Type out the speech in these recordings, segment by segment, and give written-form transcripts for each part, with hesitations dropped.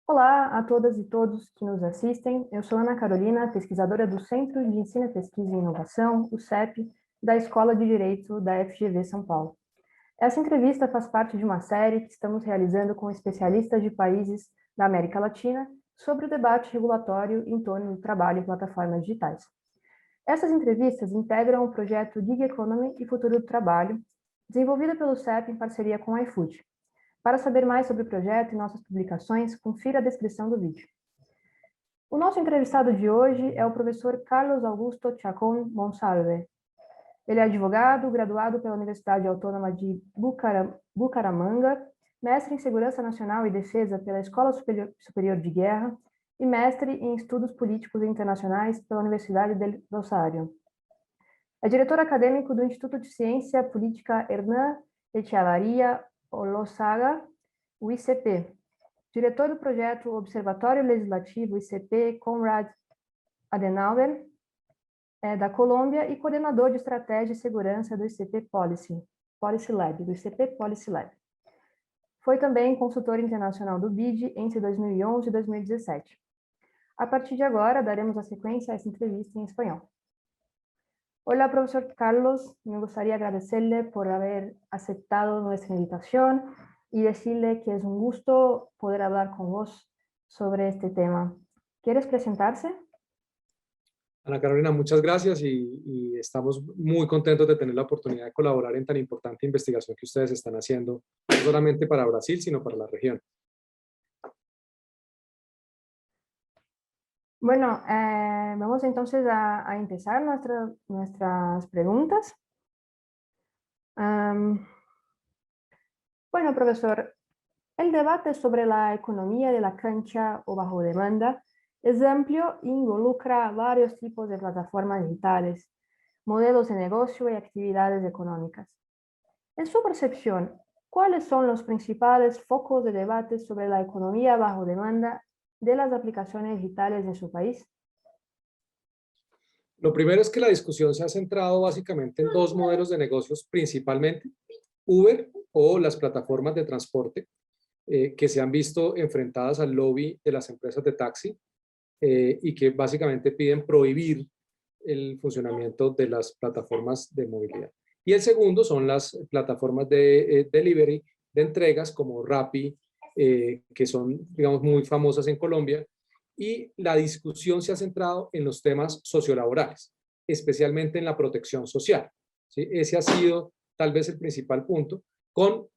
Olá a todas e todos que nos assistem. Eu sou Ana Carolina, pesquisadora do Centro de Ensino, Pesquisa e Inovação, o CEP, da Escola de Direito da FGV São Paulo. Essa entrevista faz parte de uma série que estamos realizando com especialistas de países da América Latina sobre o debate regulatório em torno do trabalho em plataformas digitais. Essas entrevistas integram o projeto Gig Economy e Futuro do Trabalho, desenvolvido pelo CEP em parceria com o iFood. Para saber mais sobre o projeto e nossas publicações, confira a descrição do vídeo. O nosso entrevistado de hoje é o professor Carlos Augusto Chacón Monsalve. Ele é advogado, graduado pela Universidade Autônoma de Bucaramanga, mestre em Segurança Nacional e Defesa pela Escola Superior de Guerra e mestre em Estudos Políticos e Internacionais pela Universidade del Rosario. É diretor acadêmico do Instituto de Ciência Política Hernán Echevarría Olózaga, o ICP, diretor do projeto Observatório Legislativo ICP Konrad Adenauer, da Colômbia, e coordenador de estratégia e segurança do ICP Policy Lab, do ICP Policy Lab. Foi também consultor internacional do BID entre 2011 e 2017. A partir de agora, daremos a sequência a essa entrevista em espanhol. Hola, profesor Carlos. Me gustaría agradecerle por haber aceptado nuestra invitación y decirle que es un gusto poder hablar con vos sobre este tema. ¿Quieres presentarse? Ana Carolina, muchas gracias y estamos muy contentos de tener la oportunidad de colaborar en tan importante investigación que ustedes están haciendo, no solamente para Brasil, sino para la región. Bueno, vamos entonces a empezar nuestras preguntas. Bueno, profesor, el debate sobre la economía de la cancha o bajo demanda es amplio e involucra varios tipos de plataformas digitales, modelos de negocio y actividades económicas. En su percepción, ¿cuáles son los principales focos de debate sobre la economía bajo demanda de las aplicaciones digitales en su país? Lo primero es que la discusión se ha centrado básicamente en dos modelos de negocios principalmente: Uber o las plataformas de transporte, que se han visto enfrentadas al lobby de las empresas de taxi y que básicamente piden prohibir el funcionamiento de las plataformas de movilidad. Y el segundo son las plataformas de delivery, de entregas como Rappi, que son, digamos, muy famosas en Colombia, y la discusión se ha centrado en los temas sociolaborales, especialmente en la protección social, ¿sí? Ese ha sido tal vez el principal punto, con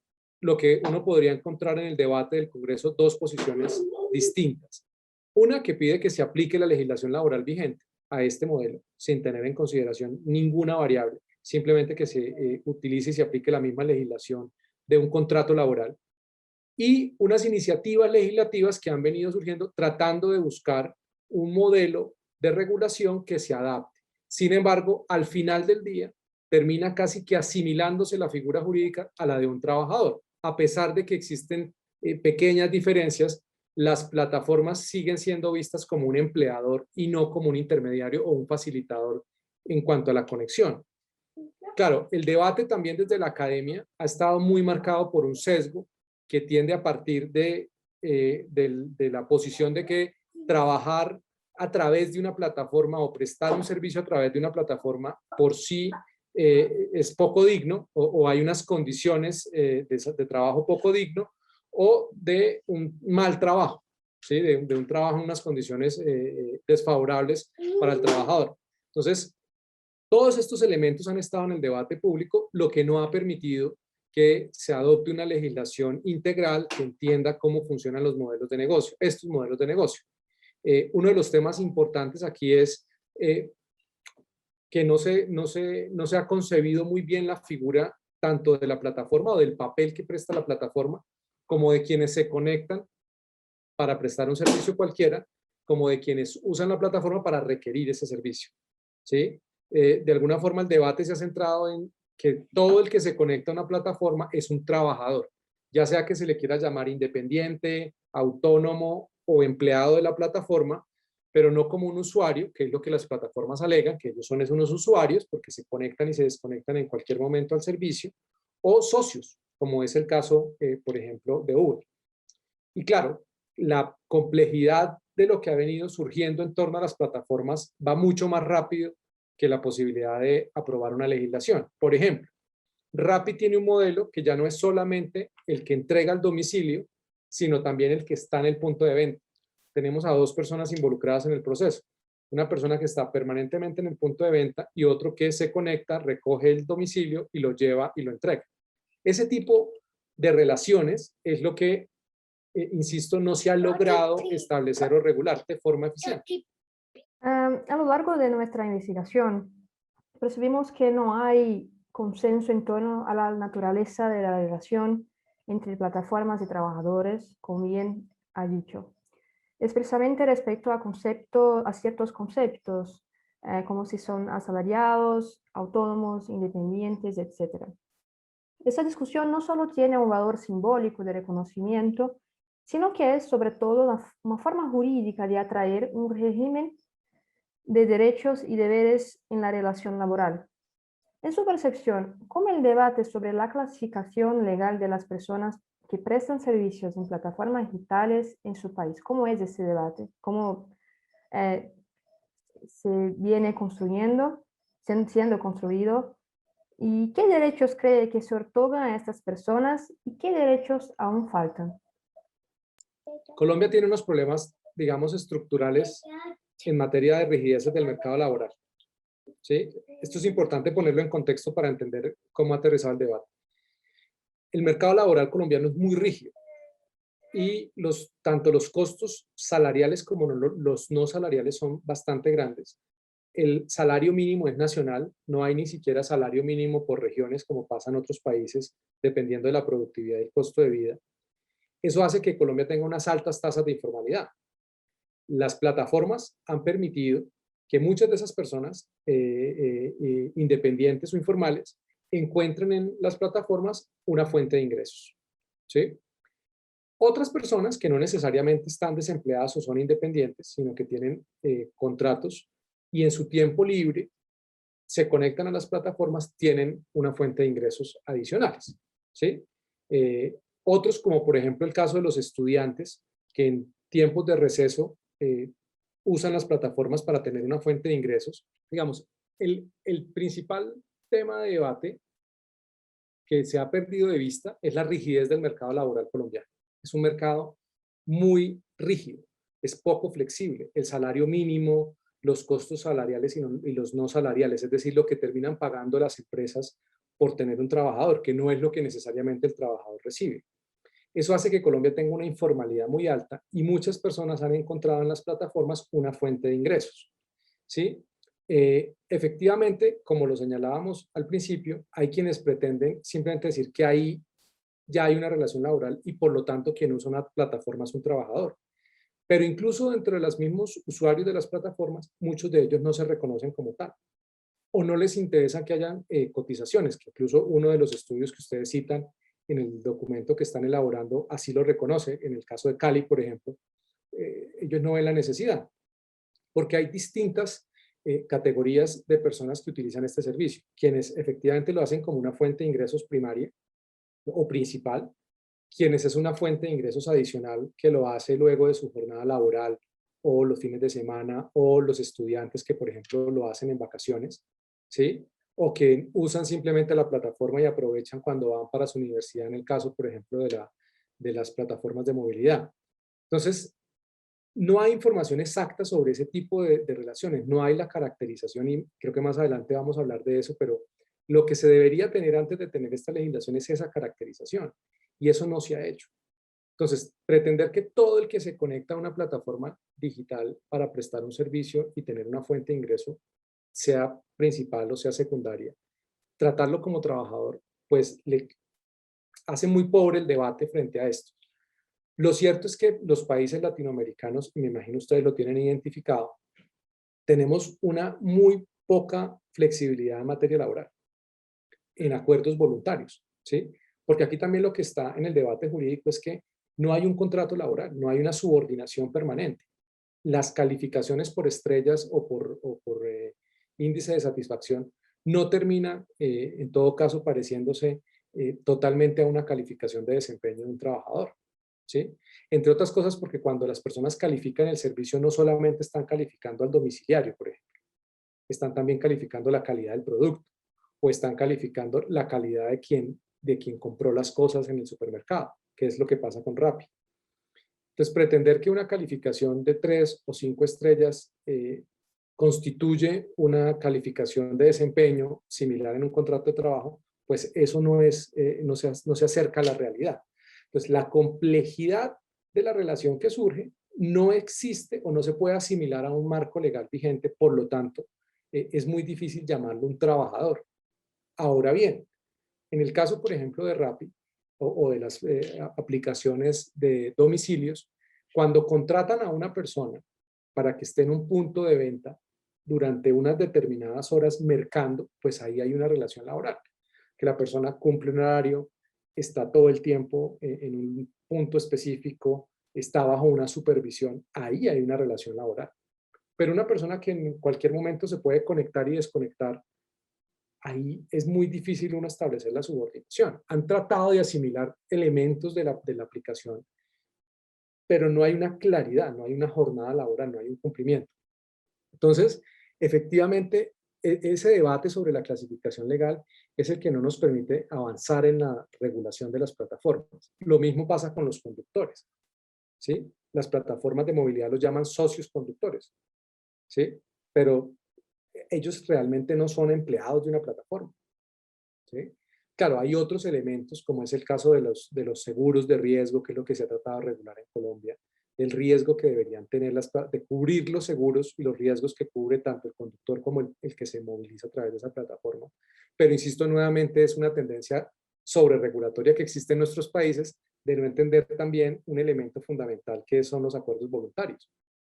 lo que uno podría encontrar en el debate del Congreso dos posiciones distintas. Una que pide que se aplique la legislación laboral vigente a este modelo, sin tener en consideración ninguna variable, simplemente que se utilice y se aplique la misma legislación de un contrato laboral. Y unas iniciativas legislativas que han venido surgiendo tratando de buscar un modelo de regulación que se adapte. Sin embargo, al final del día, termina casi que asimilándose la figura jurídica a la de un trabajador. A pesar de que existen pequeñas diferencias, las plataformas siguen siendo vistas como un empleador y no como un intermediario o un facilitador en cuanto a la conexión. Claro, el debate también desde la academia ha estado muy marcado por un sesgo que tiende a partir de la posición de que trabajar a través de una plataforma o prestar un servicio a través de una plataforma por sí es poco digno o hay unas condiciones de trabajo poco digno o de un mal trabajo, ¿sí? de un trabajo en unas condiciones desfavorables para el trabajador. Entonces, todos estos elementos han estado en el debate público, lo que no ha permitido que se adopte una legislación integral que entienda cómo funcionan los modelos de negocio, estos modelos de negocio. Uno de los temas importantes aquí es que no se ha concebido muy bien la figura tanto de la plataforma o del papel que presta la plataforma, como de quienes se conectan para prestar un servicio cualquiera, como de quienes usan la plataforma para requerir ese servicio, ¿sí? De alguna forma el debate se ha centrado en que todo el que se conecta a una plataforma es un trabajador, ya sea que se le quiera llamar independiente, autónomo o empleado de la plataforma, pero no como un usuario, que es lo que las plataformas alegan, que ellos son unos usuarios porque se conectan y se desconectan en cualquier momento al servicio, o socios, como es el caso, por ejemplo, de Uber. Y claro, la complejidad de lo que ha venido surgiendo en torno a las plataformas va mucho más rápido que la posibilidad de aprobar una legislación. Por ejemplo, Rappi tiene un modelo que ya no es solamente el que entrega al domicilio, sino también el que está en el punto de venta. Tenemos a dos personas involucradas en el proceso. Una persona que está permanentemente en el punto de venta y otro que se conecta, recoge el domicilio y lo lleva y lo entrega. Ese tipo de relaciones es lo que, insisto, no se ha logrado establecer o regular de forma eficiente. A lo largo de nuestra investigación, percibimos que no hay consenso en torno a la naturaleza de la relación entre plataformas y trabajadores, como bien ha dicho, expresamente respecto a ciertos conceptos, como si son asalariados, autónomos, independientes, etc. Esta discusión no solo tiene un valor simbólico de reconocimiento, sino que es sobre todo una forma jurídica de atraer un régimen de derechos y deberes en la relación laboral. En su percepción, ¿cómo el debate sobre la clasificación legal de las personas que prestan servicios en plataformas digitales en su país? ¿Cómo es ese debate? ¿Cómo se viene construyendo, siendo construido? ¿Y qué derechos cree que se otorgan a estas personas y qué derechos aún faltan? Colombia tiene unos problemas, digamos, estructurales en materia de rigideces del mercado laboral. ¿Sí? Esto es importante ponerlo en contexto para entender cómo ha aterrizado el debate. El mercado laboral colombiano es muy rígido y tanto los costos salariales como los no salariales son bastante grandes. El salario mínimo es nacional, no hay ni siquiera salario mínimo por regiones como pasa en otros países, dependiendo de la productividad y el costo de vida. Eso hace que Colombia tenga unas altas tasas de informalidad. Las plataformas han permitido que muchas de esas personas, independientes o informales, encuentren en las plataformas una fuente de ingresos. ¿Sí? Otras personas que no necesariamente están desempleadas o son independientes, sino que tienen contratos y en su tiempo libre se conectan a las plataformas, tienen una fuente de ingresos adicionales. ¿Sí? Otros, como por ejemplo el caso de los estudiantes, que en tiempos de receso usan las plataformas para tener una fuente de ingresos. Digamos, el principal tema de debate que se ha perdido de vista es la rigidez del mercado laboral colombiano. Es un mercado muy rígido, es poco flexible. El salario mínimo, los costos salariales y los no salariales, es decir, lo que terminan pagando las empresas por tener un trabajador, que no es lo que necesariamente el trabajador recibe. Eso hace que Colombia tenga una informalidad muy alta y muchas personas han encontrado en las plataformas una fuente de ingresos. ¿Sí? Efectivamente, como lo señalábamos al principio, hay quienes pretenden simplemente decir que ahí ya hay una relación laboral y por lo tanto quien usa una plataforma es un trabajador. Pero incluso dentro de los mismos usuarios de las plataformas, muchos de ellos no se reconocen como tal o no les interesa que hayan cotizaciones, que incluso uno de los estudios que ustedes citan en el documento que están elaborando así lo reconoce. En el caso de Cali, por ejemplo, ellos no ven la necesidad, porque hay distintas categorías de personas que utilizan este servicio, quienes efectivamente lo hacen como una fuente de ingresos primaria o principal, quienes es una fuente de ingresos adicional que lo hace luego de su jornada laboral o los fines de semana o los estudiantes que, por ejemplo, lo hacen en vacaciones, ¿sí? O que usan simplemente la plataforma y aprovechan cuando van para su universidad, en el caso, por ejemplo, de las plataformas de movilidad. Entonces, no hay información exacta sobre ese tipo de relaciones, no hay la caracterización y creo que más adelante vamos a hablar de eso, pero lo que se debería tener antes de tener esta legislación es esa caracterización y eso no se ha hecho. Entonces, pretender que todo el que se conecta a una plataforma digital para prestar un servicio y tener una fuente de ingreso, sea principal o sea secundaria, tratarlo como trabajador, pues le hace muy pobre el debate frente a esto. Lo cierto es que los países latinoamericanos, y me imagino ustedes lo tienen identificado, tenemos una muy poca flexibilidad en materia laboral, en acuerdos voluntarios, ¿sí? Porque aquí también lo que está en el debate jurídico es que no hay un contrato laboral, no hay una subordinación permanente. Las calificaciones por estrellas o por índice de satisfacción no terminan, en todo caso, pareciéndose totalmente a una calificación de desempeño de un trabajador. ¿sí? Entre otras cosas porque cuando las personas califican el servicio no solamente están calificando al domiciliario, por ejemplo, están también calificando la calidad del producto o están calificando la calidad de quien compró las cosas en el supermercado, que es lo que pasa con Rappi. Entonces, pretender que una calificación de 3 o 5 estrellas constituye una calificación de desempeño similar en un contrato de trabajo, pues eso no se acerca a la realidad. Entonces, la complejidad de la relación que surge no existe o no se puede asimilar a un marco legal vigente, por lo tanto, es muy difícil llamarlo un trabajador. Ahora bien, en el caso, por ejemplo, de Rappi o de las aplicaciones de domicilios, cuando contratan a una persona para que esté en un punto de venta durante unas determinadas horas mercando, pues ahí hay una relación laboral, que la persona cumple un horario, está todo el tiempo en un punto específico, está bajo una supervisión, ahí hay una relación laboral. Pero una persona que en cualquier momento se puede conectar y desconectar, ahí es muy difícil uno establecer la subordinación. Han tratado de asimilar elementos de la aplicación, pero no hay una claridad, no hay una jornada laboral, no hay un cumplimiento. Entonces, efectivamente, ese debate sobre la clasificación legal es el que no nos permite avanzar en la regulación de las plataformas. Lo mismo pasa con los conductores, ¿sí? Las plataformas de movilidad los llaman socios conductores, ¿sí? Pero ellos realmente no son empleados de una plataforma, ¿sí? Claro, hay otros elementos, como es el caso de los seguros de riesgo, que es lo que se ha tratado de regular en Colombia, el riesgo que deberían tener, de cubrir los seguros y los riesgos que cubre tanto el conductor como el que se moviliza a través de esa plataforma. Pero insisto nuevamente, es una tendencia sobreregulatoria que existe en nuestros países de no entender también un elemento fundamental que son los acuerdos voluntarios.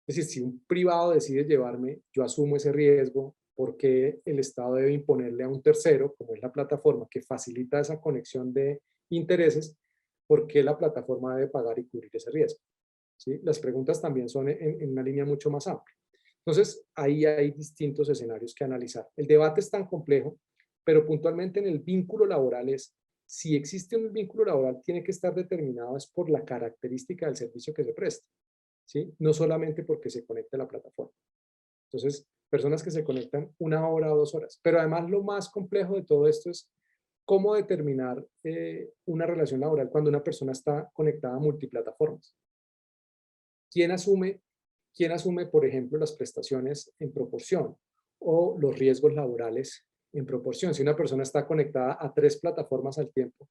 Es decir, si un privado decide llevarme, yo asumo ese riesgo, porque el Estado debe imponerle a un tercero, como es la plataforma, que facilita esa conexión de intereses, ¿por qué la plataforma debe pagar y cubrir ese riesgo? ¿Sí? Las preguntas también son en una línea mucho más amplia. Entonces, ahí hay distintos escenarios que analizar. El debate es tan complejo, pero puntualmente en el vínculo laboral es, si existe un vínculo laboral, tiene que estar determinado es por la característica del servicio que se presta, ¿sí? No solamente porque se conecte a la plataforma. Entonces, personas que se conectan 1 hora o 2 horas. Pero además lo más complejo de todo esto es cómo determinar una relación laboral cuando una persona está conectada a multiplataformas. ¿Quién asume, por ejemplo, las prestaciones en proporción o los riesgos laborales en proporción? Si una persona está conectada a 3 plataformas al tiempo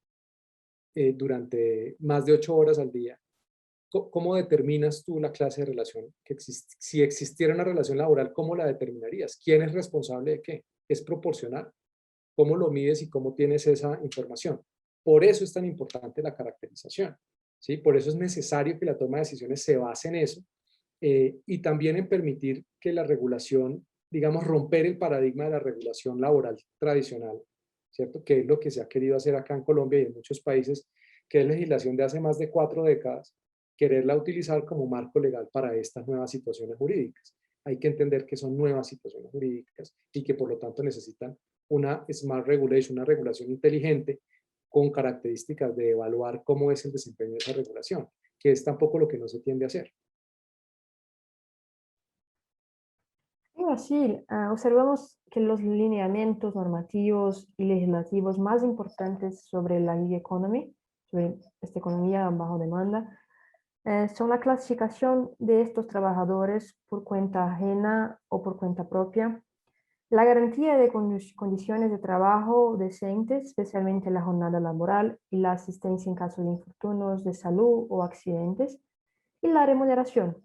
durante más de 8 horas al día, ¿cómo determinas tú la clase de relación que existe? Si existiera una relación laboral, ¿cómo la determinarías? ¿Quién es responsable de qué? ¿Es proporcional? ¿Cómo lo mides y cómo tienes esa información? Por eso es tan importante la caracterización, ¿sí? Por eso es necesario que la toma de decisiones se base en eso y también en permitir que la regulación, digamos, romper el paradigma de la regulación laboral tradicional, ¿cierto? Que es lo que se ha querido hacer acá en Colombia y en muchos países, que es legislación de hace más de 4 décadas, quererla utilizar como marco legal para estas nuevas situaciones jurídicas. Hay que entender que son nuevas situaciones jurídicas y que por lo tanto necesitan una smart regulation, una regulación inteligente con características de evaluar cómo es el desempeño de esa regulación, que es tampoco lo que no se tiende a hacer. En Brasil, observamos que los lineamientos normativos y legislativos más importantes sobre la gig economy, sobre esta economía bajo demanda, son la clasificación de estos trabajadores por cuenta ajena o por cuenta propia, la garantía de condiciones de trabajo decentes, especialmente la jornada laboral y la asistencia en caso de infortunios de salud o accidentes, y la remuneración.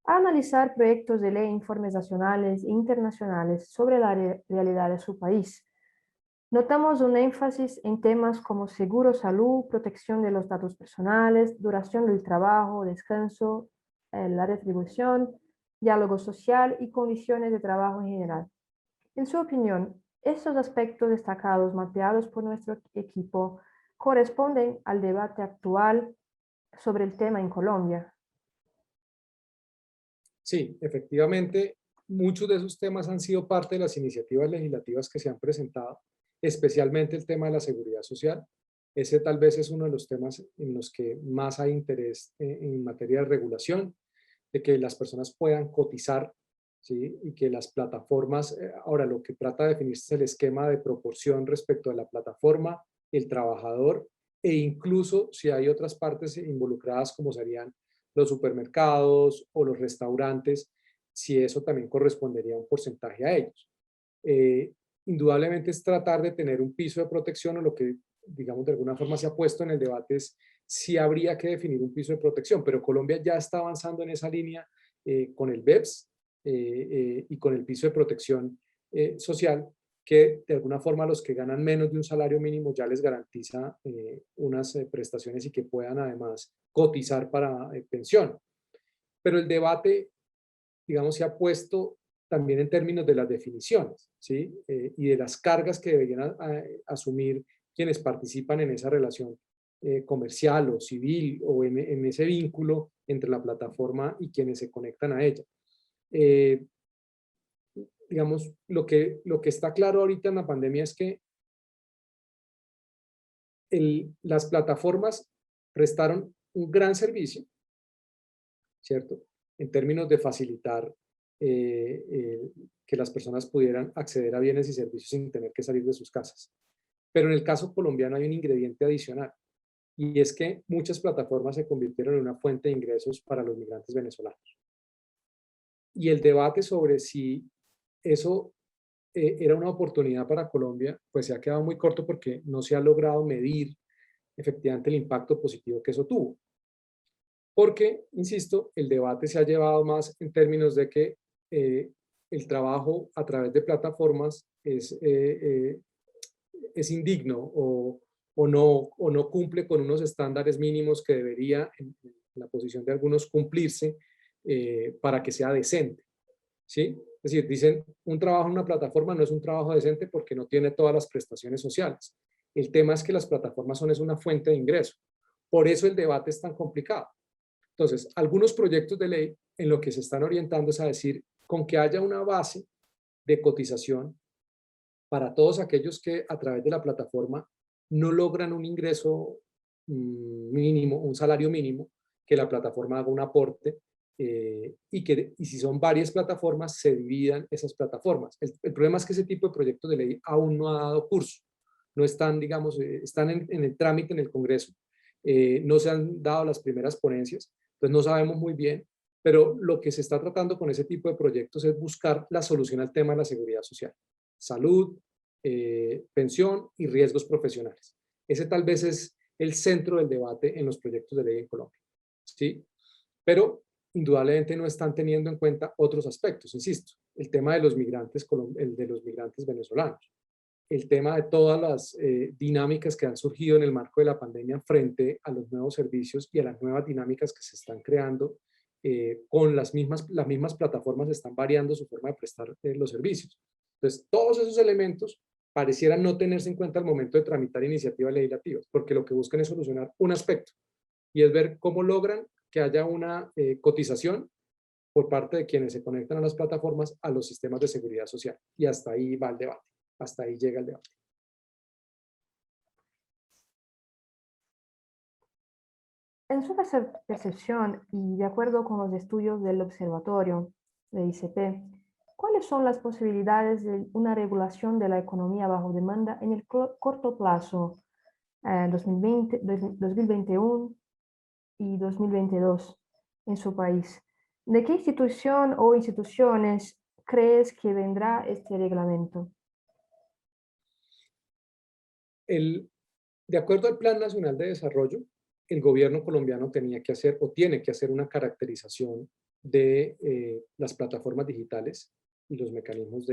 Al analizar proyectos de ley, informes nacionales e internacionales sobre la realidad de su país, notamos un énfasis en temas como seguro, salud, protección de los datos personales, duración del trabajo, descanso, la retribución, diálogo social y condiciones de trabajo en general. En su opinión, estos aspectos destacados mapeados por nuestro equipo corresponden al debate actual sobre el tema en Colombia. Sí, efectivamente, muchos de esos temas han sido parte de las iniciativas legislativas que se han presentado, especialmente el tema de la seguridad social, Ese tal vez es uno de los temas en los que más hay interés en materia de regulación, de que las personas puedan cotizar, ¿sí? Y que las plataformas, ahora lo que trata de definirse es el esquema de proporción respecto a la plataforma, el trabajador, e incluso si hay otras partes involucradas como serían los supermercados o los restaurantes, si eso también correspondería a un porcentaje a ellos. Eh, Indudablemente es tratar de tener un piso de protección, o lo que, digamos, de alguna forma se ha puesto en el debate es si habría que definir un piso de protección, pero Colombia ya está avanzando en esa línea con el BEPS y con el piso de protección social, que de alguna forma a los que ganan menos de un salario mínimo ya les garantiza unas prestaciones y que puedan además cotizar para pensión. Pero el debate, digamos, se ha puesto también en términos de las definiciones, ¿sí? Y de las cargas que deberían asumir quienes participan en esa relación comercial o civil o en ese vínculo entre la plataforma y quienes se conectan a ella. Eh, digamos, lo que está claro ahorita en la pandemia es que las plataformas prestaron un gran servicio, ¿cierto? En términos de facilitar que las personas pudieran acceder a bienes y servicios sin tener que salir de sus casas. Pero en el caso colombiano hay un ingrediente adicional, y es que muchas plataformas se convirtieron en una fuente de ingresos para los migrantes venezolanos. Y el debate sobre si eso era una oportunidad para Colombia, pues se ha quedado muy corto porque no se ha logrado medir efectivamente el impacto positivo que eso tuvo. Porque, insisto, el debate se ha llevado más en términos de que el trabajo a través de plataformas es indigno o no cumple con unos estándares mínimos que debería, en la posición de algunos, cumplirse para que sea decente, ¿sí? Es decir, dicen, un trabajo en una plataforma no es un trabajo decente porque no tiene todas las prestaciones sociales. El tema es que las plataformas son una fuente de ingreso. Por eso el debate es tan complicado. Entonces, algunos proyectos de ley en lo que se están orientando es a decir, con que haya una base de cotización para todos aquellos que a través de la plataforma no logran un ingreso mínimo, un salario mínimo, que la plataforma haga un aporte y si son varias plataformas, se dividan esas plataformas. El problema es que ese tipo de proyectos de ley aún no ha dado curso. No están, digamos, están en el trámite en el Congreso. No se han dado las primeras ponencias, entonces no sabemos muy bien, pero lo que se está tratando con ese tipo de proyectos es buscar la solución al tema de la seguridad social. Salud, pensión y riesgos profesionales. Ese tal vez es el centro del debate en los proyectos de ley en Colombia, ¿sí? Pero indudablemente no están teniendo en cuenta otros aspectos, insisto, el tema de los migrantes, el de los migrantes venezolanos, el tema de todas las dinámicas que han surgido en el marco de la pandemia frente a los nuevos servicios y a las nuevas dinámicas que se están creando con las mismas plataformas están variando su forma de prestar los servicios. Entonces, todos esos elementos parecieran no tenerse en cuenta al momento de tramitar iniciativas legislativas, porque lo que buscan es solucionar un aspecto, y es ver cómo logran que haya una cotización por parte de quienes se conectan a las plataformas a los sistemas de seguridad social. Y hasta ahí va el debate, hasta ahí llega el debate. En su percepción y de acuerdo con los estudios del Observatorio de ICP, ¿cuáles son las posibilidades de una regulación de la economía bajo demanda en el corto plazo, 2020, 2021 y 2022 en su país? ¿De qué institución o instituciones crees que vendrá este reglamento? De acuerdo al Plan Nacional de Desarrollo, el gobierno colombiano tenía que hacer o tiene que hacer una caracterización de las plataformas digitales y los mecanismos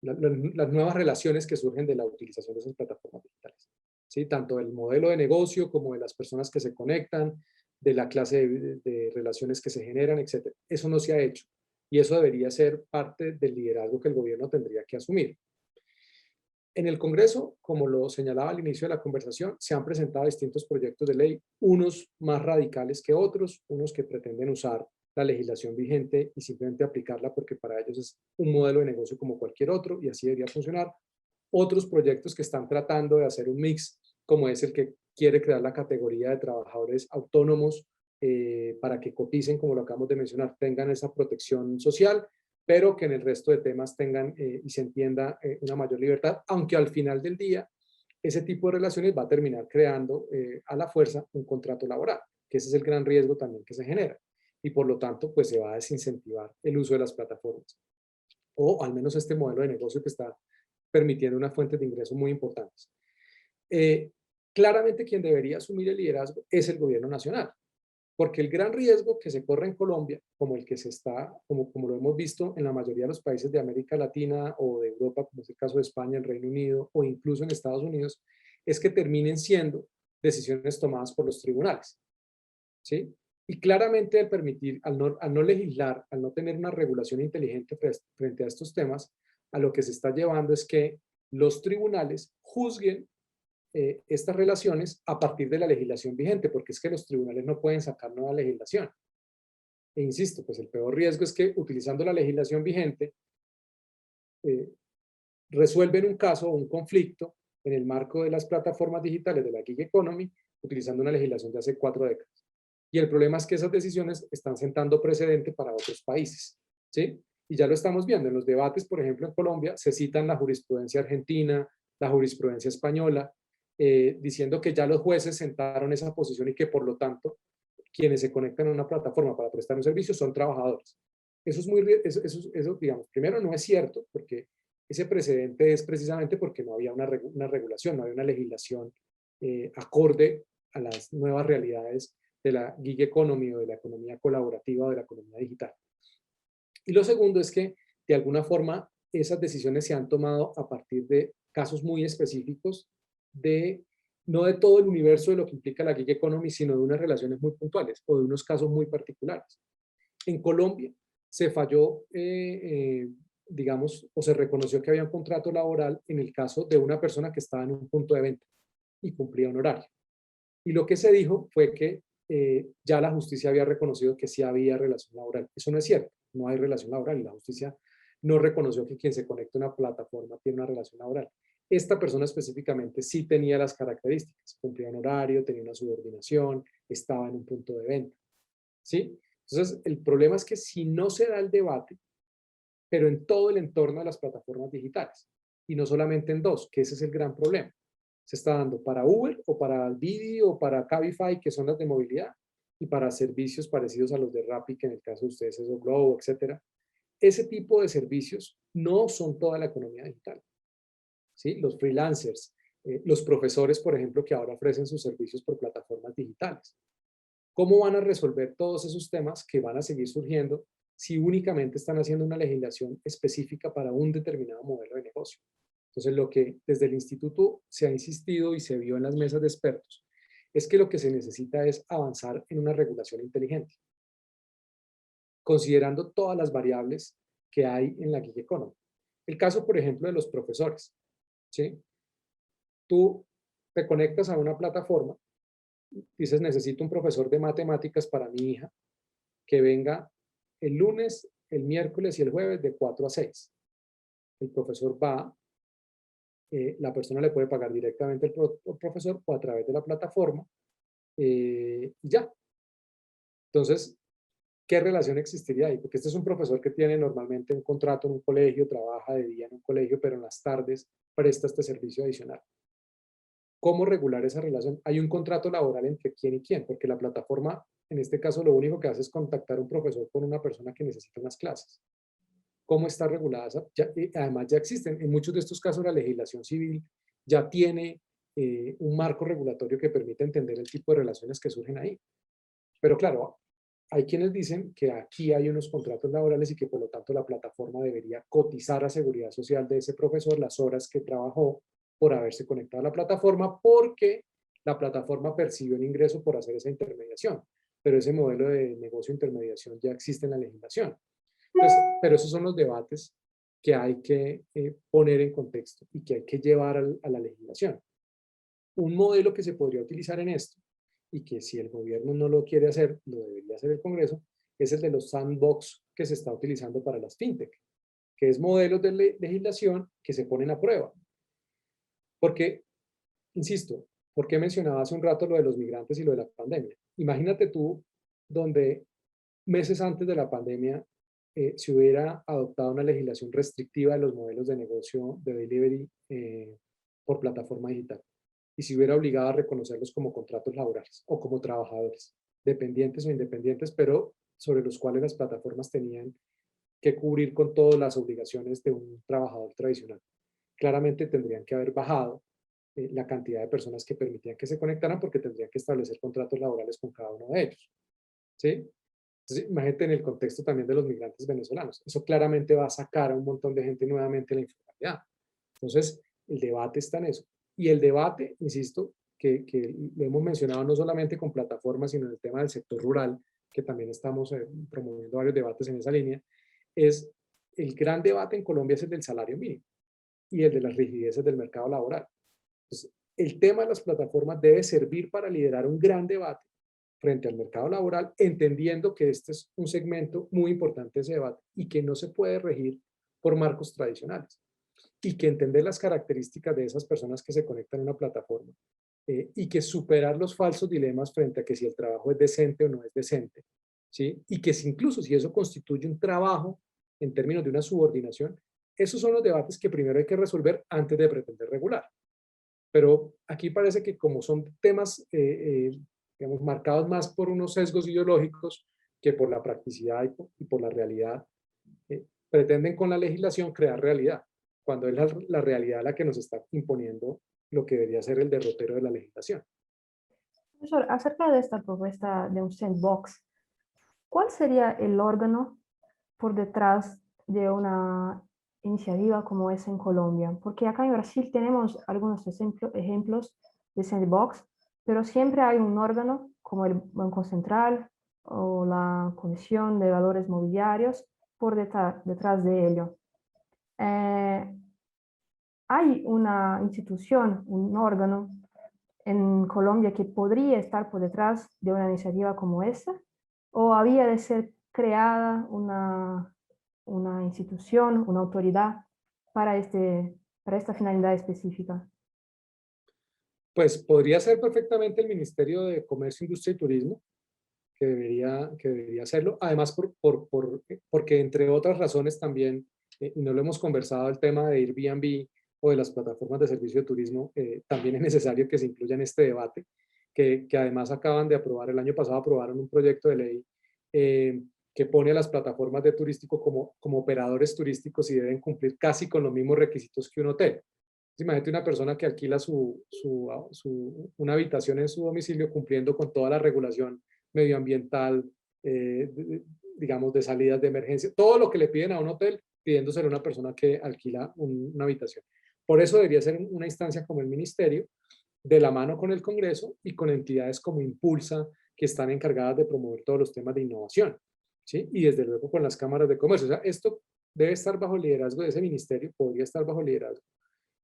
las nuevas relaciones que surgen de la utilización de esas plataformas digitales. ¿Sí? Tanto el modelo de negocio como de las personas que se conectan, de la clase de relaciones que se generan, etc. Eso no se ha hecho y eso debería ser parte del liderazgo que el gobierno tendría que asumir. En el Congreso, como lo señalaba al inicio de la conversación, se han presentado distintos proyectos de ley, unos más radicales que otros, unos que pretenden usar la legislación vigente y simplemente aplicarla porque para ellos es un modelo de negocio como cualquier otro y así debería funcionar. Otros proyectos que están tratando de hacer un mix como es el que quiere crear la categoría de trabajadores autónomos para que coticen, como lo acabamos de mencionar, tengan esa protección social, pero que en el resto de temas tengan y se entienda una mayor libertad, aunque al final del día ese tipo de relaciones va a terminar creando a la fuerza un contrato laboral, que ese es el gran riesgo también que se genera. Y por lo tanto, pues se va a desincentivar el uso de las plataformas. O al menos este modelo de negocio que está permitiendo unas fuentes de ingresos muy importantes. Claramente quien debería asumir el liderazgo es el gobierno nacional, porque el gran riesgo que se corre en Colombia, como el que se está, como lo hemos visto en la mayoría de los países de América Latina o de Europa, como es el caso de España, el Reino Unido o incluso en Estados Unidos, es que terminen siendo decisiones tomadas por los tribunales, ¿sí? Y claramente al permitir, al no legislar, al no tener una regulación inteligente frente a estos temas, a lo que se está llevando es que los tribunales juzguen estas relaciones a partir de la legislación vigente, porque es que los tribunales no pueden sacar nueva legislación. E insisto, pues el peor riesgo es que utilizando la legislación vigente, eh, resuelven un caso o un conflicto en el marco de las plataformas digitales de la gig economy, utilizando una legislación de hace 4 décadas. Y el problema es que esas decisiones están sentando precedente para otros países, ¿sí? Y ya lo estamos viendo en los debates, por ejemplo, en Colombia, se citan la jurisprudencia argentina, la jurisprudencia española, diciendo que ya los jueces sentaron esa posición y que por lo tanto quienes se conectan a una plataforma para prestar un servicio son trabajadores. Eso es muy, eso, digamos, primero no es cierto, porque ese precedente es precisamente porque no había una regulación, no había una legislación acorde a las nuevas realidades de la gig economy o de la economía colaborativa o de la economía digital. Y lo segundo es que, de alguna forma, esas decisiones se han tomado a partir de casos muy específicos de no de todo el universo de lo que implica la gig economy, sino de unas relaciones muy puntuales o de unos casos muy particulares. En Colombia se falló, digamos, o se reconoció que había un contrato laboral en el caso de una persona que estaba en un punto de venta y cumplía un horario. Y lo que se dijo fue que ya la justicia había reconocido que sí había relación laboral. Eso no es cierto, no hay relación laboral y la justicia no reconoció que quien se conecta a una plataforma tiene una relación laboral. Esta persona específicamente sí tenía las características, cumplía un horario, tenía una subordinación, estaba en un punto de venta, ¿sí? Entonces, el problema es que si no se da el debate, pero en todo el entorno de las plataformas digitales, y no solamente en dos, que ese es el gran problema. Se está dando para Uber o para Didi o para Cabify, que son las de movilidad, y para servicios parecidos a los de Rappi, que en el caso de ustedes es Globo, etcétera. Ese tipo de servicios no son toda la economía digital, ¿sí? Los freelancers, los profesores, por ejemplo, que ahora ofrecen sus servicios por plataformas digitales. ¿Cómo van a resolver todos esos temas que van a seguir surgiendo si únicamente están haciendo una legislación específica para un determinado modelo de negocio? Entonces, lo que desde el instituto se ha insistido y se vio en las mesas de expertos es que lo que se necesita es avanzar en una regulación inteligente, considerando todas las variables que hay en la gig economy. El caso, por ejemplo, de los profesores, ¿sí? Tú te conectas a una plataforma, dices, necesito un profesor de matemáticas para mi hija, que venga el lunes, el miércoles y el jueves de 4 a 6. El profesor va, la persona le puede pagar directamente al profesor o a través de la plataforma y ya. Entonces, ¿qué relación existiría ahí? Porque este es un profesor que tiene normalmente un contrato en un colegio, trabaja de día en un colegio, pero en las tardes presta este servicio adicional. ¿Cómo regular esa relación? Hay un contrato laboral entre quién y quién, porque la plataforma, en este caso, lo único que hace es contactar a un profesor con una persona que necesita unas clases. ¿Cómo está regulada esa? Además, ya existen, en muchos de estos casos, la legislación civil ya tiene un marco regulatorio que permite entender el tipo de relaciones que surgen ahí. Pero claro, hay quienes dicen que aquí hay unos contratos laborales y que por lo tanto la plataforma debería cotizar a seguridad social de ese profesor las horas que trabajó por haberse conectado a la plataforma porque la plataforma percibe un ingreso por hacer esa intermediación. Pero ese modelo de negocio de intermediación ya existe en la legislación. Entonces, pero esos son los debates que hay que poner en contexto y que hay que llevar a la legislación. Un modelo que se podría utilizar en esto y que si el gobierno no lo quiere hacer, lo debería hacer el Congreso, es el de los sandbox que se está utilizando para las fintech, que es modelos de legislación que se ponen a prueba. Porque, insisto, ¿Por qué mencionaba hace un rato lo de los migrantes y lo de la pandemia? Imagínate tú donde meses antes de la pandemia se hubiera adoptado una legislación restrictiva de los modelos de negocio de delivery por plataforma digital y se hubiera obligado a reconocerlos como contratos laborales o como trabajadores, dependientes o independientes, pero sobre los cuales las plataformas tenían que cubrir con todas las obligaciones de un trabajador tradicional. Claramente tendrían que haber bajado la cantidad de personas que permitían que se conectaran porque tendrían que establecer contratos laborales con cada uno de ellos. ¿Sí? Entonces, imagínate en el contexto también de los migrantes venezolanos. Eso claramente va a sacar a un montón de gente nuevamente a la informalidad. Entonces, el debate está en eso. Y el debate, insisto, que lo hemos mencionado no solamente con plataformas, sino en el tema del sector rural, que también estamos promoviendo varios debates en esa línea, es el gran debate en Colombia es el del salario mínimo y el de las rigideces del mercado laboral. Entonces, el tema de las plataformas debe servir para liderar un gran debate frente al mercado laboral, entendiendo que este es un segmento muy importante de ese debate y que no se puede regir por marcos tradicionales y que entender las características de esas personas que se conectan a una plataforma y que superar los falsos dilemas frente a que si el trabajo es decente o no es decente, ¿sí? Y que si incluso si eso constituye un trabajo en términos de una subordinación, esos son los debates que primero hay que resolver antes de pretender regular. Pero aquí parece que como son temas, digamos, marcados más por unos sesgos ideológicos que por la practicidad y por la realidad, pretenden con la legislación crear realidad, cuando es la realidad la que nos está imponiendo lo que debería ser el derrotero de la legislación. Profesor, acerca de esta propuesta de un sandbox, ¿cuál sería el órgano por detrás de una iniciativa como esa en Colombia? Porque acá en Brasil tenemos algunos ejemplos de sandbox, pero siempre hay un órgano como el Banco Central o la Comisión de Valores Mobiliarios por detrás de ello. ¿Hay una institución, un órgano en Colombia que podría estar por detrás de una iniciativa como esta? ¿O había de ser creada una institución, una autoridad para esta finalidad específica? Pues podría ser perfectamente el Ministerio de Comercio, Industria y Turismo, que debería hacerlo. Además, porque entre otras razones también, y no lo hemos conversado, el tema de Airbnb o de las plataformas de servicio de turismo, también es necesario que se incluya en este debate, que además acaban de aprobar, el año pasado aprobaron un proyecto de ley que pone a las plataformas de turístico como operadores turísticos y deben cumplir casi con los mismos requisitos que un hotel. Imagínate una persona que alquila una habitación en su domicilio cumpliendo con toda la regulación medioambiental, digamos, de salidas de emergencia, todo lo que le piden a un hotel, pidiéndoselo a una persona que alquila una habitación. Por eso debería ser una instancia como el ministerio, de la mano con el Congreso y con entidades como Impulsa, que están encargadas de promover todos los temas de innovación, ¿sí? Y desde luego con las cámaras de comercio. O sea, esto debe estar bajo el liderazgo de ese ministerio, podría estar bajo el liderazgo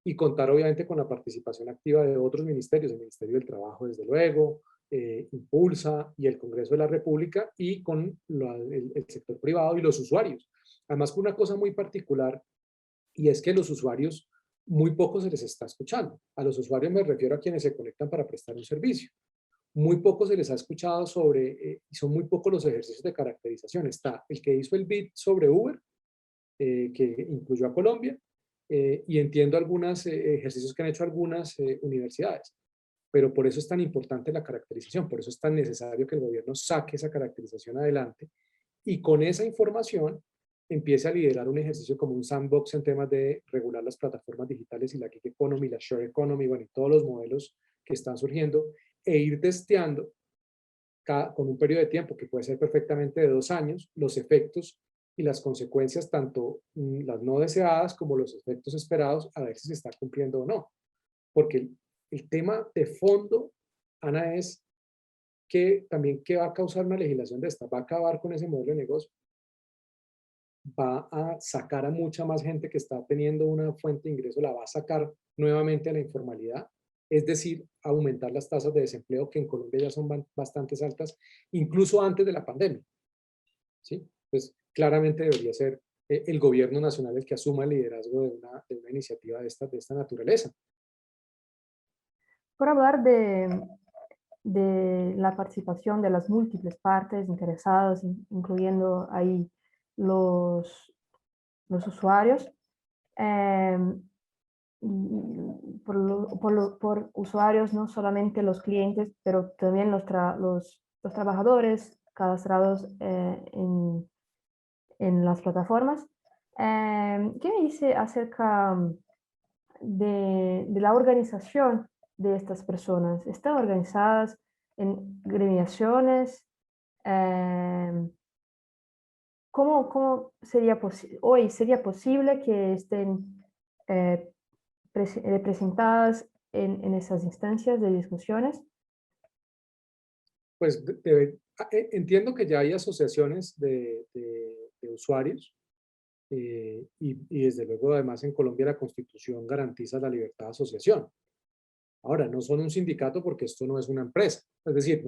y contar obviamente con la participación activa de otros ministerios, el Ministerio del Trabajo desde luego, Impulsa y el Congreso de la República y con el sector privado y los usuarios. Además, con una cosa muy particular y es que los usuarios muy poco se les está escuchando. A los usuarios me refiero a quienes se conectan para prestar un servicio. Muy poco se les ha escuchado sobre, y son muy pocos los ejercicios de caracterización. Está el que hizo el bid sobre Uber, que incluyó a Colombia, y entiendo algunos ejercicios que han hecho algunas universidades. Pero por eso es tan importante la caracterización, por eso es tan necesario que el gobierno saque esa caracterización adelante y con esa información empiece a liderar un ejercicio como un sandbox en temas de regular las plataformas digitales y la gig economy, la share economy, bueno, y todos los modelos que están surgiendo, e ir testeando con un periodo de tiempo que puede ser perfectamente de 2 años, los efectos y las consecuencias, tanto las no deseadas como los efectos esperados, a ver si se está cumpliendo o no. Porque el tema de fondo, Ana, es que también qué va a causar una legislación de esta, va a acabar con ese modelo de negocio, va a sacar a mucha más gente que está teniendo una fuente de ingreso, la va a sacar nuevamente a la informalidad, es decir, aumentar las tasas de desempleo que en Colombia ya son bastante altas, incluso antes de la pandemia, ¿sí? Pues claramente debería ser el gobierno nacional el que asuma el liderazgo de una iniciativa de esta naturaleza. por hablar de la participación de las múltiples partes interesadas, incluyendo ahí los, los usuarios. eh, por usuarios, no solamente los clientes, pero también los trabajadores cadastrados en las plataformas. ¿Qué me dice acerca de la organización de estas personas? ¿Están organizadas en gremiaciones? Eh, ¿Cómo sería hoy sería posible que estén eh, representadas en esas instancias de discusiones? Pues entiendo que ya hay asociaciones de usuarios y desde luego además en Colombia la Constitución garantiza la libertad de asociación. Ahora, no son un sindicato porque esto no es una empresa, es decir,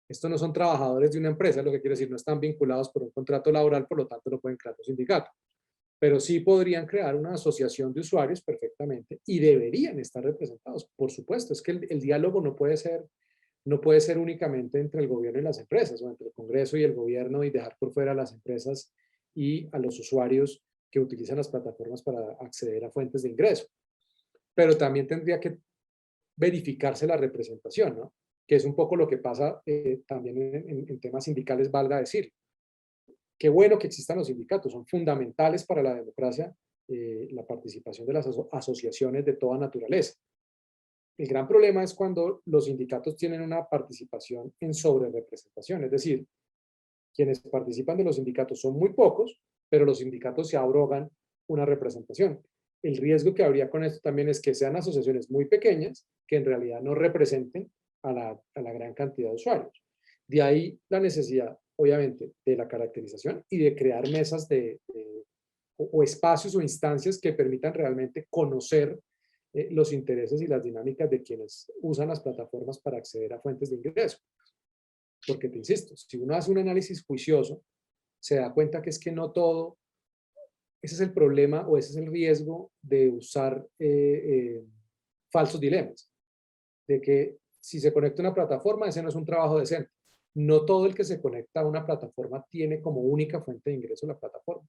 esto no son trabajadores de una empresa, lo que quiere decir no están vinculados por un contrato laboral, por lo tanto no pueden crear un sindicato. Pero sí podrían crear una asociación de usuarios perfectamente y deberían estar representados. Por supuesto, es que el diálogo no puede ser únicamente entre el gobierno y las empresas, o entre el Congreso y el gobierno y dejar por fuera a las empresas y a los usuarios que utilizan las plataformas para acceder a fuentes de ingreso. Pero también tendría que verificarse la representación, ¿no? Que es un poco lo que pasa también en temas sindicales, valga decir. Qué bueno que existan los sindicatos, son fundamentales para la democracia, la participación de las asociaciones de toda naturaleza. El gran problema es cuando los sindicatos tienen una participación en sobrerepresentación, es decir, quienes participan de los sindicatos son muy pocos, pero los sindicatos se abrogan una representación. El riesgo que habría con esto también es que sean asociaciones muy pequeñas que en realidad no representen a la gran cantidad de usuarios. De ahí la necesidad, obviamente, de la caracterización y de crear mesas o espacios o instancias que permitan realmente conocer los intereses y las dinámicas de quienes usan las plataformas para acceder a fuentes de ingreso. Porque te insisto, si uno hace un análisis juicioso, se da cuenta que es que no todo, ese es el problema o ese es el riesgo de usar falsos dilemas, de que si se conecta a una plataforma, ese no es un trabajo decente. No todo el que se conecta a una plataforma tiene como única fuente de ingreso la plataforma.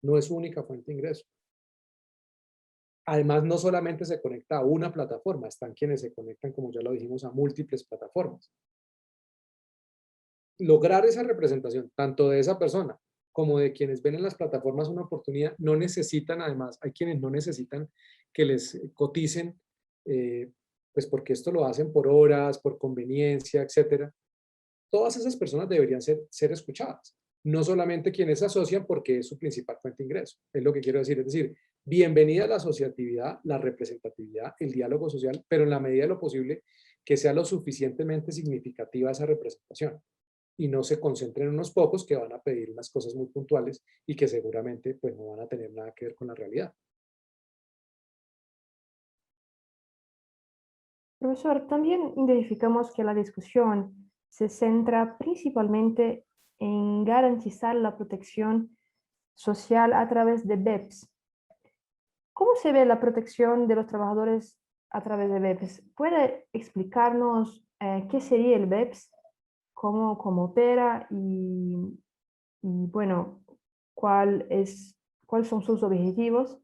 No es su única fuente de ingreso. Además, no solamente se conecta a una plataforma, están quienes se conectan, como ya lo dijimos, a múltiples plataformas. Lograr esa representación, tanto de esa persona como de quienes ven en las plataformas una oportunidad, no necesitan, además, hay quienes no necesitan que les coticen, pues porque esto lo hacen por horas, por conveniencia, etcétera. Todas esas personas deberían ser escuchadas, no solamente quienes se asocian porque es su principal fuente de ingreso, es lo que quiero decir, es decir, bienvenida a la asociatividad, la representatividad, el diálogo social, pero en la medida de lo posible que sea lo suficientemente significativa esa representación y no se concentren en unos pocos que van a pedir unas cosas muy puntuales y que seguramente pues no van a tener nada que ver con la realidad. Profesor, también identificamos que la discusión se centra principalmente en garantizar la protección social a través de BEPS. ¿Cómo se ve la protección de los trabajadores a través de BEPS? ¿Puede explicarnos qué sería el BEPS, cómo opera y bueno, cuáles son sus objetivos?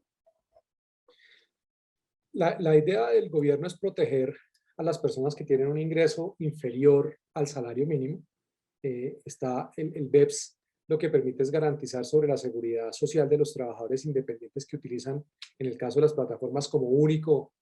La idea del gobierno es proteger a las personas que tienen un ingreso inferior al salario mínimo. Está el BEPS, lo que permite es garantizar sobre la seguridad social de los trabajadores independientes que utilizan, en el caso de las plataformas, como único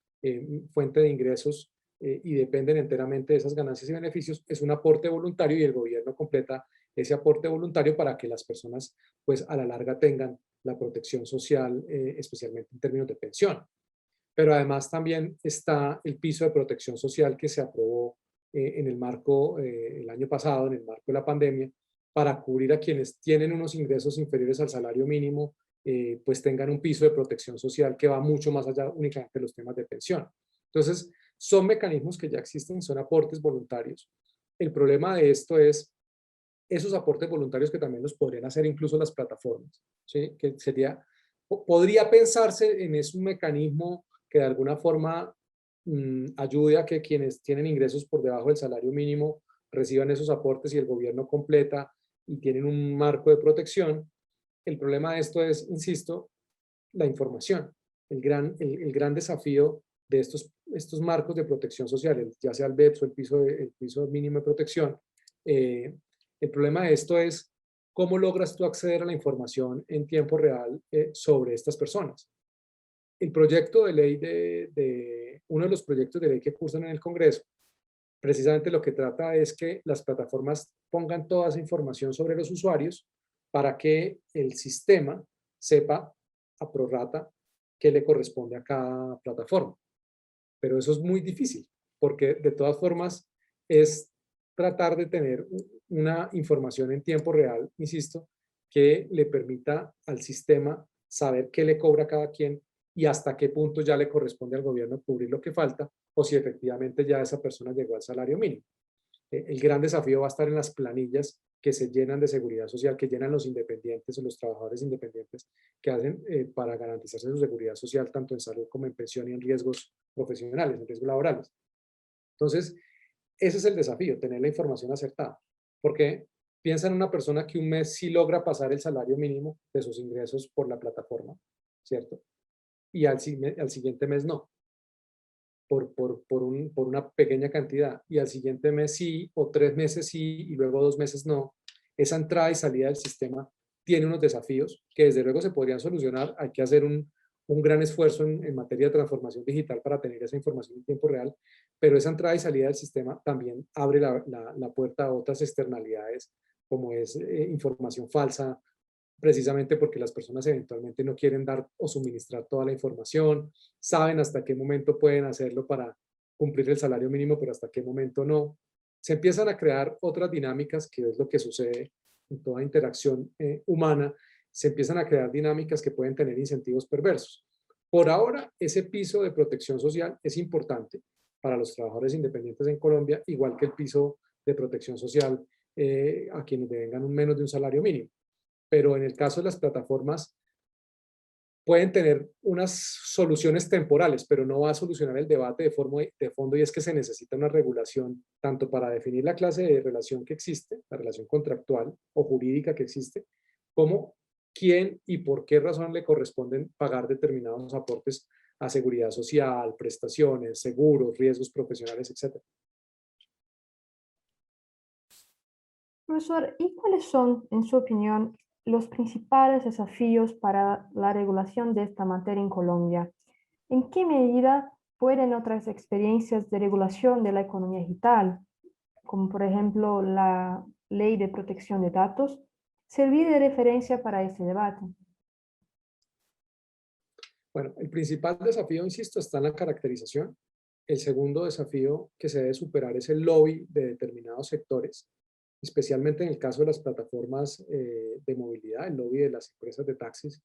fuente de ingresos y dependen enteramente de esas ganancias y beneficios. Es un aporte voluntario y el gobierno completa ese aporte voluntario para que las personas, pues a la larga, tengan la protección social, especialmente en términos de pensión. Pero además también está el piso de protección social que se aprobó en el marco, el año pasado, en el marco de la pandemia, para cubrir a quienes tienen unos ingresos inferiores al salario mínimo, pues tengan un piso de protección social que va mucho más allá únicamente de los temas de pensión. Entonces, son mecanismos que ya existen, son aportes voluntarios. El problema de esto es esos aportes voluntarios que también los podrían hacer incluso las plataformas, ¿sí? Que sería, podría pensarse en ese mecanismo que de alguna forma ayude a que quienes tienen ingresos por debajo del salario mínimo reciban esos aportes y el gobierno completa y tienen un marco de protección. El problema de esto es, insisto, la información. El gran desafío de estos marcos de protección social, ya sea el BEPS o el piso mínimo de protección, el problema de esto es cómo logras tú acceder a la información en tiempo real sobre estas personas. El proyecto de ley uno de los proyectos de ley que cursan en el Congreso, precisamente lo que trata es que las plataformas pongan toda esa información sobre los usuarios para que el sistema sepa a prorrata qué le corresponde a cada plataforma. Pero eso es muy difícil, porque de todas formas es tratar de tener una información en tiempo real, insisto, que le permita al sistema saber qué le cobra a cada quien y hasta qué punto ya le corresponde al gobierno cubrir lo que falta, o si efectivamente ya esa persona llegó al salario mínimo. El gran desafío va a estar en las planillas que se llenan de seguridad social, que llenan los independientes o los trabajadores independientes que hacen para garantizarse su seguridad social, tanto en salud como en pensión y en riesgos profesionales, en riesgos laborales. Entonces, ese es el desafío, tener la información acertada. Porque piensa en una persona que un mes sí logra pasar el salario mínimo de sus ingresos por la plataforma, ¿cierto? Y al siguiente mes no, por una pequeña cantidad. Y al siguiente mes sí, o 3 meses sí, y luego 2 meses no. Esa entrada y salida del sistema tiene unos desafíos que desde luego se podrían solucionar. Hay que hacer un gran esfuerzo en materia de transformación digital para tener esa información en tiempo real, pero esa entrada y salida del sistema también abre la puerta a otras externalidades, como es información falsa, precisamente porque las personas eventualmente no quieren dar o suministrar toda la información, saben hasta qué momento pueden hacerlo para cumplir el salario mínimo, pero hasta qué momento no. Se empiezan a crear otras dinámicas, que es lo que sucede en toda interacción humana, se empiezan a crear dinámicas que pueden tener incentivos perversos. Por ahora, ese piso de protección social es importante para los trabajadores independientes en Colombia, igual que el piso de protección social a quienes devengan un menos de un salario mínimo. Pero en el caso de las plataformas pueden tener unas soluciones temporales, pero no va a solucionar el debate de fondo, y es que se necesita una regulación tanto para definir la clase de relación que existe, la relación contractual o jurídica que existe, como quién y por qué razón le corresponden pagar determinados aportes a seguridad social, prestaciones, seguros, riesgos profesionales, etc. Profesor, ¿y cuáles son, en su opinión, los principales desafíos para la regulación de esta materia en Colombia? ¿En qué medida pueden otras experiencias de regulación de la economía digital, como por ejemplo la Ley de Protección de Datos, servir de referencia para este debate? Bueno, el principal desafío, insisto, está en la caracterización. El segundo desafío que se debe superar es el lobby de determinados sectores, especialmente en el caso de las plataformas de movilidad, el lobby de las empresas de taxis,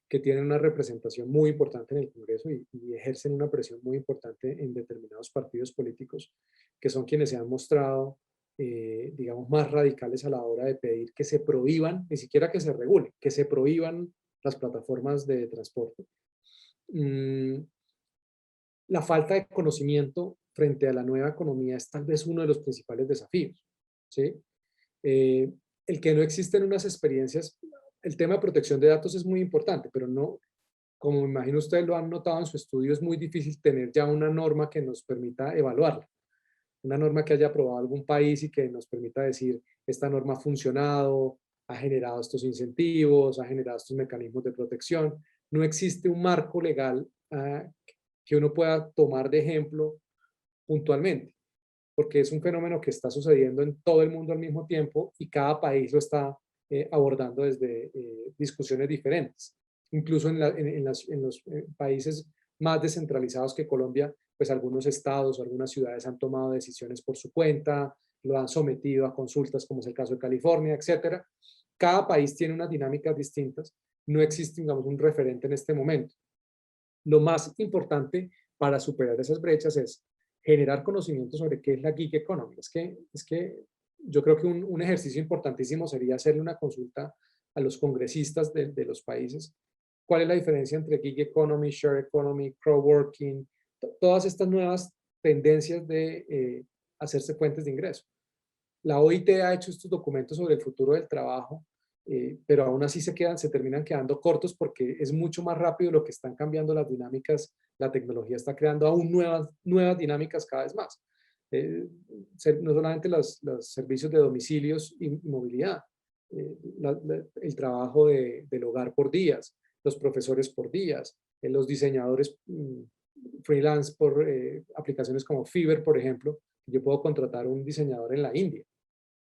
que tienen una representación muy importante en el Congreso y ejercen una presión muy importante en determinados partidos políticos, que son quienes se han mostrado, digamos, más radicales a la hora de pedir que se prohíban, ni siquiera que se regulen, que se prohíban las plataformas de transporte. La falta de conocimiento frente a la nueva economía es tal vez uno de los principales desafíos, ¿sí? El que no existen unas experiencias, el tema de protección de datos es muy importante, pero no, como me imagino ustedes lo han notado en su estudio, es muy difícil tener ya una norma que nos permita evaluarla. Una norma que haya aprobado algún país y que nos permita decir, esta norma ha funcionado, ha generado estos incentivos, ha generado estos mecanismos de protección. No existe un marco legal que uno pueda tomar de ejemplo puntualmente, porque es un fenómeno que está sucediendo en todo el mundo al mismo tiempo y cada país lo está abordando desde discusiones diferentes. Incluso en los países más descentralizados que Colombia, pues algunos estados o algunas ciudades han tomado decisiones por su cuenta, lo han sometido a consultas, como es el caso de California, etcétera. Cada país tiene unas dinámicas distintas. No existe, digamos, un referente en este momento. Lo más importante para superar esas brechas es generar conocimiento sobre qué es la gig economy. Es que yo creo que un ejercicio importantísimo sería hacerle una consulta a los congresistas de los países. ¿Cuál es la diferencia entre gig economy, share economy, crowdworking, todas estas nuevas tendencias de hacerse fuentes de ingreso. La OIT ha hecho estos documentos sobre el futuro del trabajo, pero aún así se terminan quedando cortos porque es mucho más rápido lo que están cambiando las dinámicas. La tecnología está creando aún nuevas dinámicas cada vez más. No solamente los servicios de domicilios y movilidad, el trabajo del hogar por días, los profesores por días, los diseñadores freelance por aplicaciones como Fiverr, por ejemplo. Yo puedo contratar un diseñador en la India,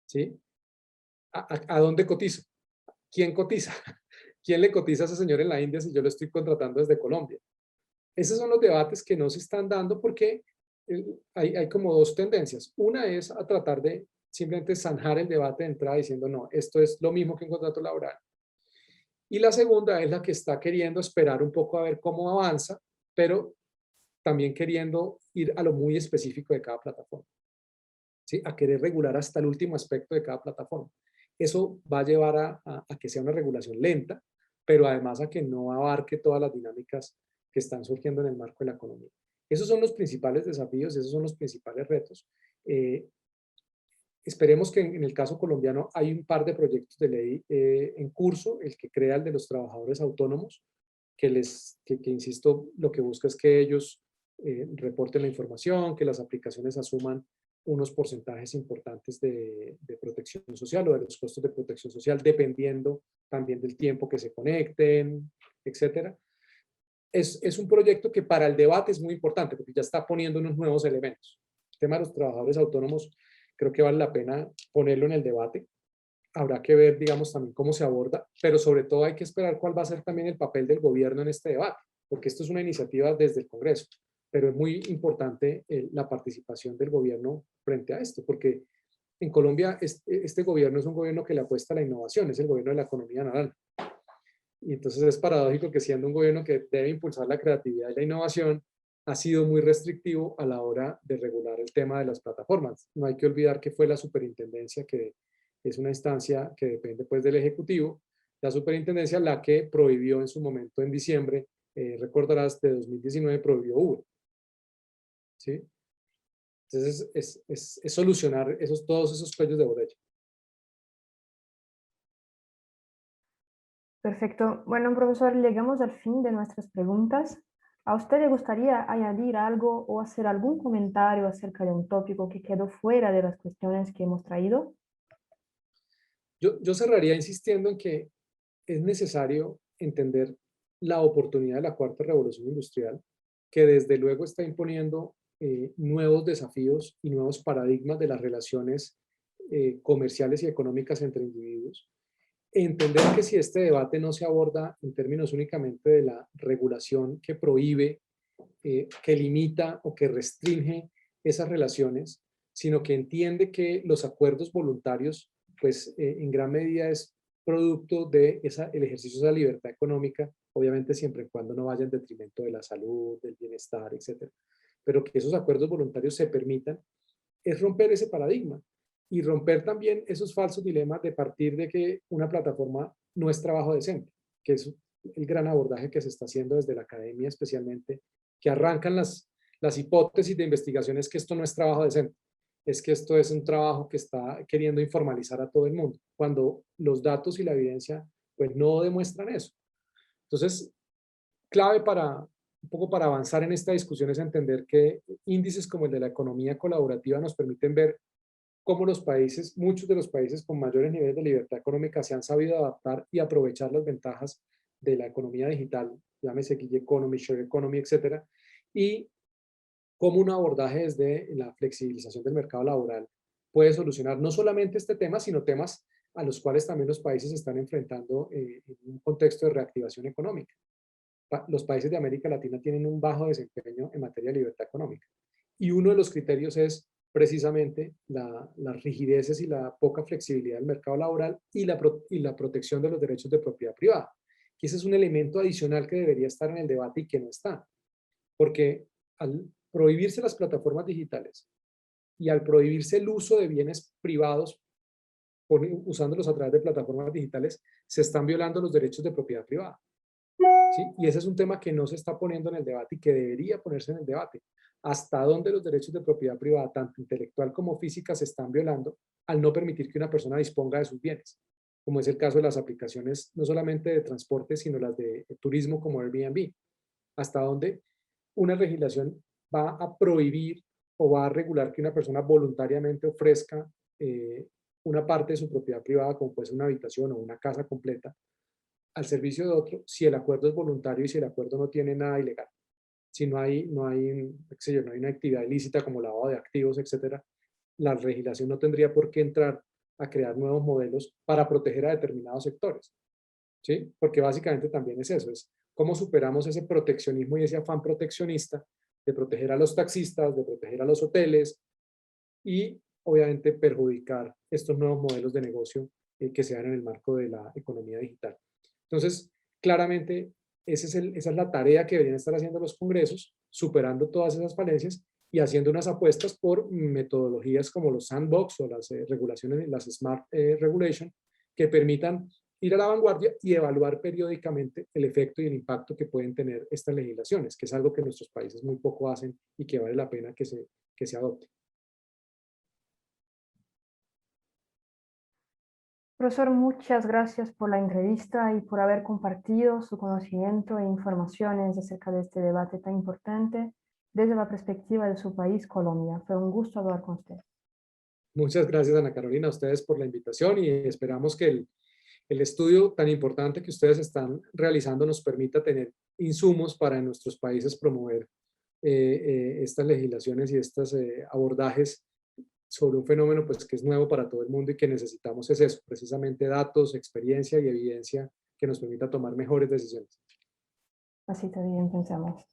¿sí? ¿A dónde cotizo? ¿Quién cotiza? ¿Quién le cotiza a ese señor en la India si yo lo estoy contratando desde Colombia? Esos son los debates que no se están dando porque hay como dos tendencias. Una es a tratar de simplemente zanjar el debate de entrada diciendo, no, esto es lo mismo que un contrato laboral. Y la segunda es la que está queriendo esperar un poco a ver cómo avanza, pero también queriendo ir a lo muy específico de cada plataforma, ¿sí? A querer regular hasta el último aspecto de cada plataforma. Eso va a llevar a que sea una regulación lenta, pero además a que no abarque todas las dinámicas que están surgiendo en el marco de la economía. Esos son los principales desafíos, esos son los principales retos. Esperemos que en el caso colombiano hay un par de proyectos de ley en curso, el que crea el de los trabajadores autónomos, que insisto, lo que busca es que ellos reporten la información, que las aplicaciones asuman unos porcentajes importantes de protección social o de los costos de protección social, dependiendo también del tiempo que se conecten, etcétera. Es un proyecto que para el debate es muy importante porque ya está poniendo unos nuevos elementos. El tema de los trabajadores autónomos creo que vale la pena ponerlo en el debate. Habrá que ver, digamos, también cómo se aborda, pero sobre todo hay que esperar cuál va a ser también el papel del gobierno en este debate, porque esto es una iniciativa desde el Congreso, pero es muy importante la participación del gobierno frente a esto, porque en Colombia este gobierno es un gobierno que le apuesta a la innovación, es el gobierno de la economía naranja. Y entonces es paradójico que siendo un gobierno que debe impulsar la creatividad y la innovación, ha sido muy restrictivo a la hora de regular el tema de las plataformas. No hay que olvidar que fue la superintendencia, que es una instancia que depende pues del Ejecutivo, la superintendencia la que prohibió en su momento en diciembre, recordarás, de 2019 prohibió Uber. ¿Sí? Entonces es solucionar todos esos cuellos de botella. Perfecto. Bueno, profesor, llegamos al fin de nuestras preguntas. ¿A usted le gustaría añadir algo o hacer algún comentario acerca de un tópico que quedó fuera de las cuestiones que hemos traído? Yo cerraría insistiendo en que es necesario entender la oportunidad de la cuarta revolución industrial, que desde luego está imponiendo nuevos desafíos y nuevos paradigmas de las relaciones comerciales y económicas entre individuos. Entender que si este debate no se aborda en términos únicamente de la regulación que prohíbe, que limita o que restringe esas relaciones, sino que entiende que los acuerdos voluntarios, pues en gran medida es producto de el ejercicio de la libertad económica, obviamente siempre y cuando no vaya en detrimento de la salud, del bienestar, etcétera. Pero que esos acuerdos voluntarios se permitan, es romper ese paradigma y romper también esos falsos dilemas de partir de que una plataforma no es trabajo decente, que es el gran abordaje que se está haciendo desde la academia especialmente, que arrancan las hipótesis de investigaciones que esto no es trabajo decente, es que esto es un trabajo que está queriendo informalizar a todo el mundo, cuando los datos y la evidencia pues no demuestran eso. Entonces, clave un poco para avanzar en esta discusión es entender que índices como el de la economía colaborativa nos permiten ver cómo muchos de los países con mayores niveles de libertad económica se han sabido adaptar y aprovechar las ventajas de la economía digital, llámese gig economy, share economy, etcétera, y cómo un abordaje desde la flexibilización del mercado laboral puede solucionar no solamente este tema, sino temas a los cuales también los países se están enfrentando en un contexto de reactivación económica. Los países de América Latina tienen un bajo desempeño en materia de libertad económica. Y uno de los criterios es precisamente las rigideces y la poca flexibilidad del mercado laboral y la protección de los derechos de propiedad privada. Y ese es un elemento adicional que debería estar en el debate y que no está. Porque al prohibirse las plataformas digitales y al prohibirse el uso de bienes privados usándolos a través de plataformas digitales, se están violando los derechos de propiedad privada. ¿sí? Y ese es un tema que no se está poniendo en el debate y que debería ponerse en el debate. ¿Hasta dónde los derechos de propiedad privada, tanto intelectual como física, se están violando al no permitir que una persona disponga de sus bienes? Como es el caso de las aplicaciones, no solamente de transporte, sino las de turismo como Airbnb. ¿Hasta dónde una legislación va a prohibir o va a regular que una persona voluntariamente ofrezca una parte de su propiedad privada, como puede ser una habitación o una casa completa, al servicio de otro, si el acuerdo es voluntario y si el acuerdo no tiene nada ilegal? Si qué sé yo, no hay una actividad ilícita como lavado de activos, etcétera, la legislación no tendría por qué entrar a crear nuevos modelos para proteger a determinados sectores, ¿sí? Porque básicamente también es eso, es cómo superamos ese proteccionismo y ese afán proteccionista de proteger a los taxistas, de proteger a los hoteles y obviamente perjudicar estos nuevos modelos de negocio que se dan en el marco de la economía digital. Entonces, claramente, esa es la tarea que deberían estar haciendo los congresos, superando todas esas falencias y haciendo unas apuestas por metodologías como los sandbox o las regulaciones, las smart regulation, que permitan ir a la vanguardia y evaluar periódicamente el efecto y el impacto que pueden tener estas legislaciones, que es algo que nuestros países muy poco hacen y que vale la pena que se adopte. Profesor, muchas gracias por la entrevista y por haber compartido su conocimiento e informaciones acerca de este debate tan importante desde la perspectiva de su país, Colombia. Fue un gusto hablar con usted. Muchas gracias, Ana Carolina, a ustedes por la invitación y esperamos que el estudio tan importante que ustedes están realizando nos permita tener insumos para en nuestros países promover estas legislaciones y estos abordajes sobre un fenómeno pues, que es nuevo para todo el mundo y que necesitamos es eso, precisamente datos, experiencia y evidencia que nos permita tomar mejores decisiones. Así también pensamos.